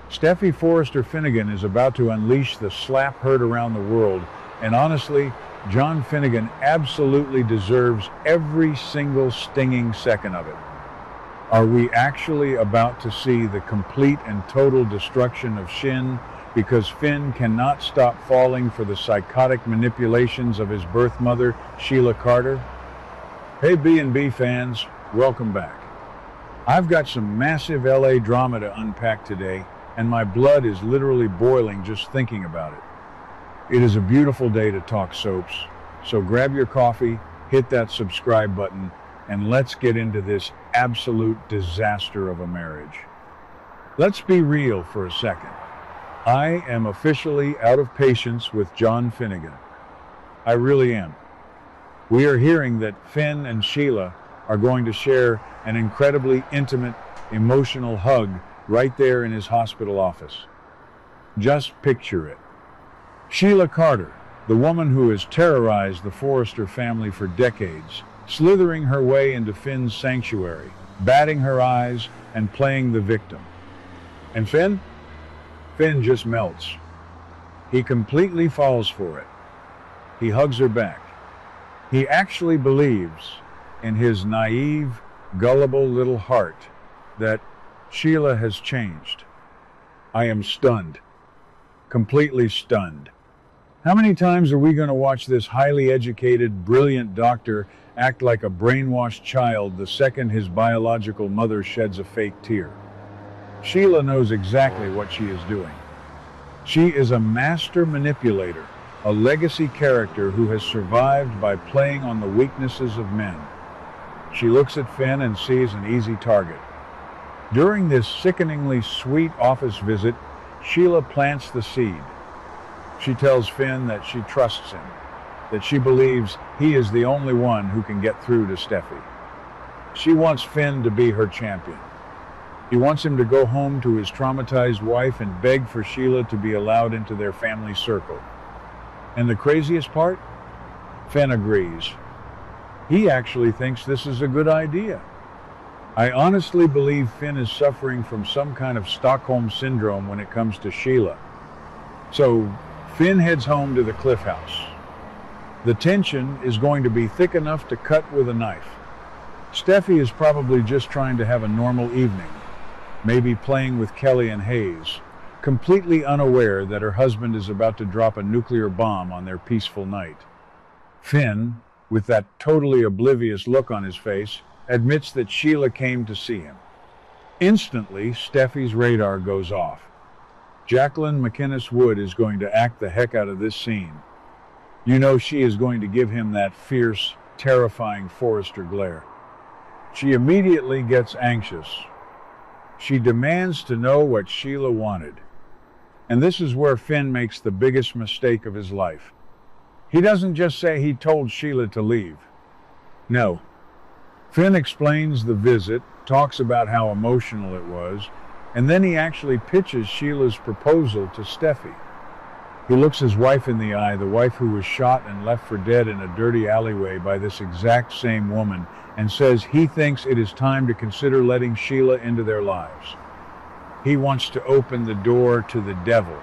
Steffi Forrester Finnegan is about to unleash the slap heard around the world, and honestly, John Finnegan absolutely deserves every single stinging second of it. Are we actually about to see the complete and total destruction of Shin because Finn cannot stop falling for the psychotic manipulations of his birth mother, Sheila Carter? Hey B&B fans, welcome back. I've got some massive LA drama to unpack today, and my blood is literally boiling just thinking about it. It is a beautiful day to talk soaps, so grab your coffee, hit that subscribe button, and let's get into this absolute disaster of a marriage. Let's be real for a second. I am officially out of patience with John Finnegan. I really am. We are hearing that Finn and Sheila are going to share an incredibly intimate, emotional hug right there in his hospital office. Just picture it. Sheila Carter, the woman who has terrorized the Forrester family for decades, slithering her way into Finn's sanctuary, batting her eyes and playing the victim. And Finn? Finn just melts. He completely falls for it. He hugs her back. He actually believes, in his naive, gullible little heart, that Sheila has changed. I am stunned. Completely stunned. How many times are we going to watch this highly educated, brilliant doctor act like a brainwashed child the second his biological mother sheds a fake tear? Sheila knows exactly what she is doing. She is a master manipulator, a legacy character who has survived by playing on the weaknesses of men. She looks at Finn and sees an easy target. During this sickeningly sweet office visit, Sheila plants the seed. She tells Finn that she trusts him, that she believes he is the only one who can get through to Steffi. She wants Finn to be her champion. He wants him to go home to his traumatized wife and beg for Sheila to be allowed into their family circle. And the craziest part? Finn agrees. He actually thinks this is a good idea. I honestly believe Finn is suffering from some kind of Stockholm syndrome when it comes to Sheila. So, Finn heads home to the Cliff House. The tension is going to be thick enough to cut with a knife. Steffi is probably just trying to have a normal evening, maybe playing with Kelly and Hayes, completely unaware that her husband is about to drop a nuclear bomb on their peaceful night. Finn, with that totally oblivious look on his face, admits that Sheila came to see him. Instantly, Steffi's radar goes off. Jacqueline McInnes Wood is going to act the heck out of this scene. You know she is going to give him that fierce, terrifying Forrester glare. She immediately gets anxious. She demands to know what Sheila wanted. And this is where Finn makes the biggest mistake of his life. He doesn't just say he told Sheila to leave. No. Finn explains the visit, talks about how emotional it was, and then he actually pitches Sheila's proposal to Steffi. He looks his wife in the eye, the wife who was shot and left for dead in a dirty alleyway by this exact same woman, and says he thinks it is time to consider letting Sheila into their lives. He wants to open the door to the devil.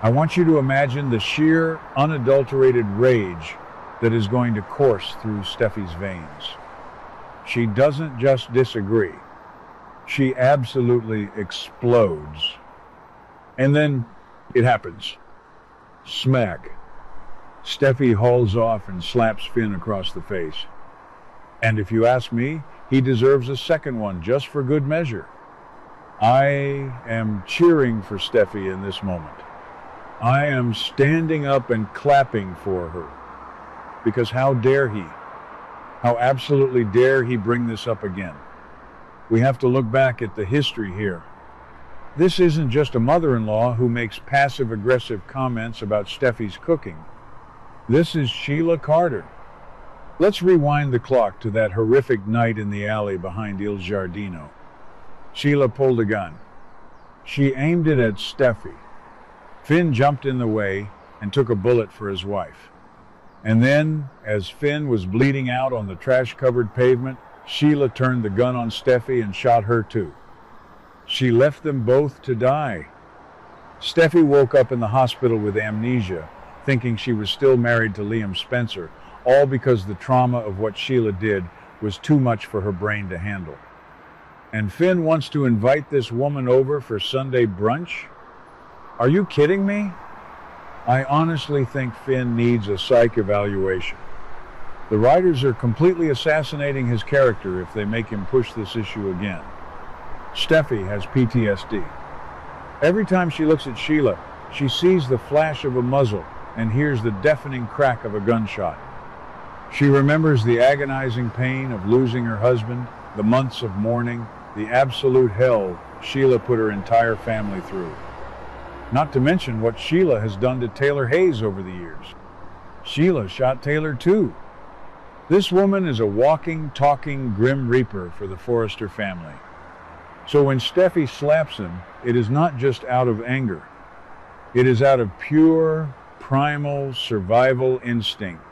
I want you to imagine the sheer, unadulterated rage that is going to course through Steffi's veins. She doesn't just disagree. She absolutely explodes. And then it happens. Smack. Steffi hauls off and slaps Finn across the face. And if you ask me, he deserves a second one just for good measure. I am cheering for Steffi in this moment. I am standing up and clapping for her. Because how dare he? How absolutely dare he bring this up again? We have to look back at the history here. This isn't just a mother-in-law who makes passive-aggressive comments about Steffi's cooking. This is Sheila Carter. Let's rewind the clock to that horrific night in the alley behind Il Giardino. Sheila pulled a gun. She aimed it at Steffi. Finn jumped in the way and took a bullet for his wife. And then, as Finn was bleeding out on the trash-covered pavement, Sheila turned the gun on Steffi and shot her too. She left them both to die. Steffy woke up in the hospital with amnesia, thinking she was still married to Liam Spencer, all because the trauma of what Sheila did was too much for her brain to handle. And Finn wants to invite this woman over for Sunday brunch? Are you kidding me? I honestly think Finn needs a psych evaluation. The writers are completely assassinating his character if they make him push this issue again. Steffy has PTSD. Every time she looks at Sheila, she sees the flash of a muzzle and hears the deafening crack of a gunshot. She remembers the agonizing pain of losing her husband, the months of mourning, the absolute hell Sheila put her entire family through. Not to mention what Sheila has done to Taylor Hayes over the years. Sheila shot Taylor too. This woman is a walking, talking Grim Reaper for the Forrester family. So when Steffy slaps him, it is not just out of anger. It is out of pure, primal survival instinct.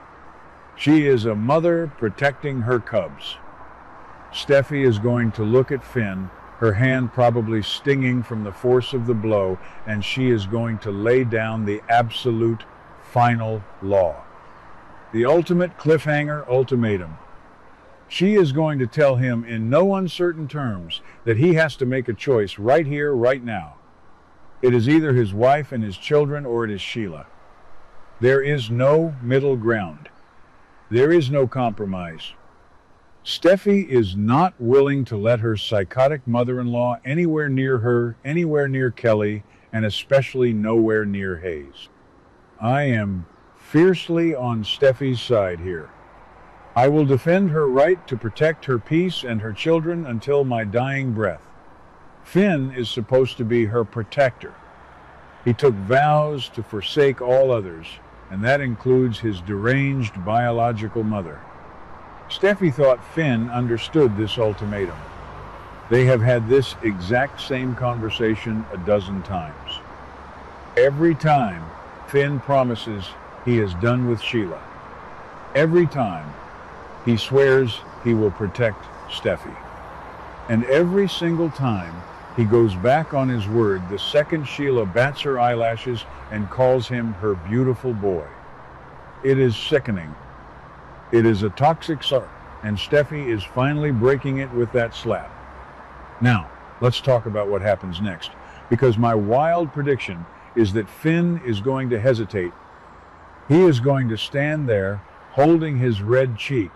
She is a mother protecting her cubs. Steffy is going to look at Finn, her hand probably stinging from the force of the blow, and she is going to lay down the absolute final law. The ultimate cliffhanger ultimatum. She is going to tell him in no uncertain terms that he has to make a choice right here, right now. It is either his wife and his children or it is Sheila. There is no middle ground. There is no compromise. Steffy is not willing to let her psychotic mother-in-law anywhere near her, anywhere near Kelly, and especially nowhere near Hayes. I am fiercely on Steffy's side here. I will defend her right to protect her peace and her children until my dying breath. Finn is supposed to be her protector. He took vows to forsake all others, and that includes his deranged biological mother. Steffy thought Finn understood this ultimatum. They have had this exact same conversation a dozen times. Every time, Finn promises he is done with Sheila. Every time, he swears he will protect Steffy. And every single time, he goes back on his word the second Sheila bats her eyelashes and calls him her beautiful boy. It is sickening. It is a toxic circle, and Steffy is finally breaking it with that slap. Now, let's talk about what happens next, because my wild prediction is that Finn is going to hesitate. He is going to stand there holding his red cheek,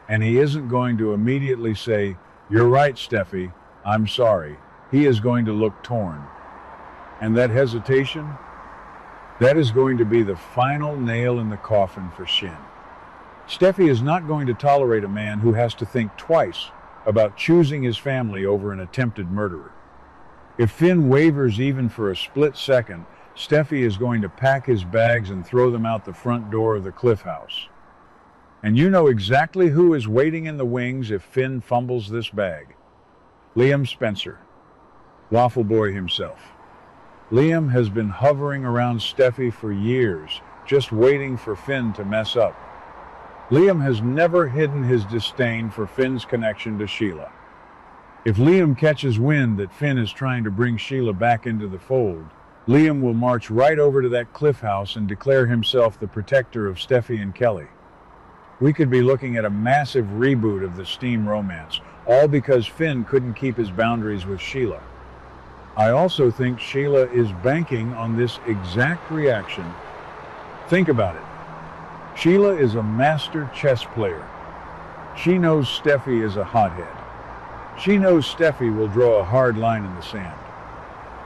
and he isn't going to immediately say, "You're right, Steffy, I'm sorry." He is going to look torn. And that hesitation, that is going to be the final nail in the coffin for Shin. Steffy is not going to tolerate a man who has to think twice about choosing his family over an attempted murderer. If Finn wavers even for a split second, Steffy is going to pack his bags and throw them out the front door of the Cliff House. And you know exactly who is waiting in the wings if Finn fumbles this bag. Liam Spencer, Waffle Boy himself. Liam has been hovering around Steffy for years, just waiting for Finn to mess up. Liam has never hidden his disdain for Finn's connection to Sheila. If Liam catches wind that Finn is trying to bring Sheila back into the fold, Liam will march right over to that Cliff House and declare himself the protector of Steffy and Kelly. We could be looking at a massive reboot of the steam romance, all because Finn couldn't keep his boundaries with Sheila. I also think Sheila is banking on this exact reaction. Think about it. Sheila is a master chess player. She knows Steffy is a hothead. She knows Steffy will draw a hard line in the sand.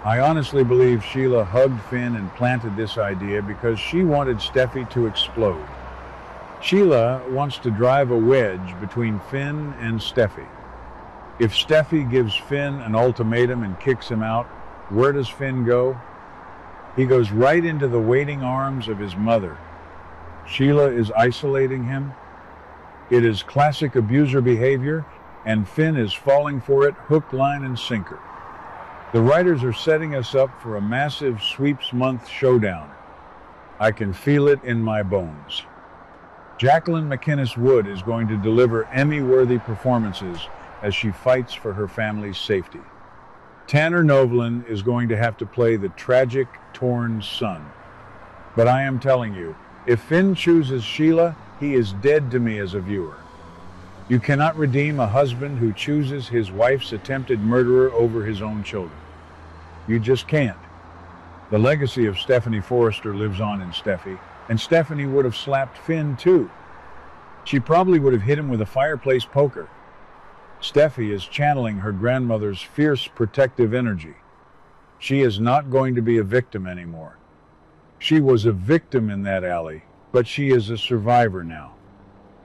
I honestly believe Sheila hugged Finn and planted this idea because she wanted Steffy to explode. Sheila wants to drive a wedge between Finn and Steffy. If Steffy gives Finn an ultimatum and kicks him out, where does Finn go? He goes right into the waiting arms of his mother. Sheila is isolating him. It is classic abuser behavior, and Finn is falling for it hook, line, and sinker. The writers are setting us up for a massive sweeps month showdown. I can feel it in my bones. Jacqueline MacInnes Wood is going to deliver Emmy-worthy performances as she fights for her family's safety. Tanner Novlin is going to have to play the tragic, torn son. But I am telling you, if Finn chooses Sheila, he is dead to me as a viewer. You cannot redeem a husband who chooses his wife's attempted murderer over his own children. You just can't. The legacy of Stephanie Forrester lives on in Steffi, and Stephanie would have slapped Finn too. She probably would have hit him with a fireplace poker. Steffi is channeling her grandmother's fierce protective energy. She is not going to be a victim anymore. She was a victim in that alley, but she is a survivor now.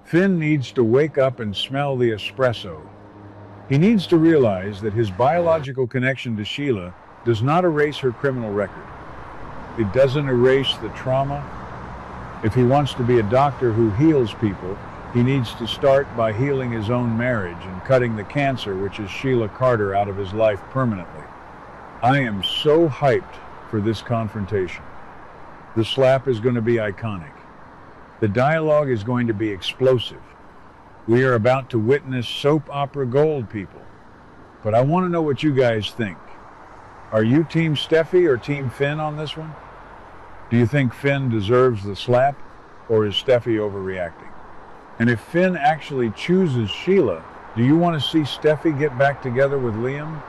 Finn needs to wake up and smell the espresso. He needs to realize that his biological connection to Sheila does not erase her criminal record. It doesn't erase the trauma. If he wants to be a doctor who heals people, he needs to start by healing his own marriage and cutting the cancer which is Sheila Carter out of his life permanently. I am so hyped for this confrontation. The slap is going to be iconic. The dialogue is going to be explosive. We are about to witness soap opera gold, people. But I want to know what you guys think. Are you Team Steffi or Team Finn on this one? Do you think Finn deserves the slap, or is Steffi overreacting? And if Finn actually chooses Sheila, do you want to see Steffi get back together with Liam?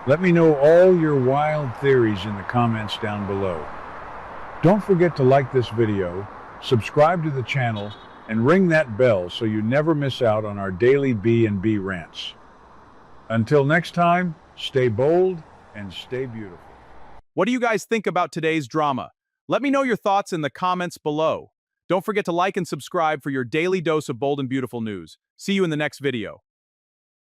Let me know all your wild theories in the comments down below. Don't forget to like this video, subscribe to the channel, and ring that bell so you never miss out on our daily B&B rants. Until next time, stay bold and stay beautiful. What do you guys think about today's drama? Let me know your thoughts in the comments below. Don't forget to like and subscribe for your daily dose of bold and beautiful news. See you in the next video.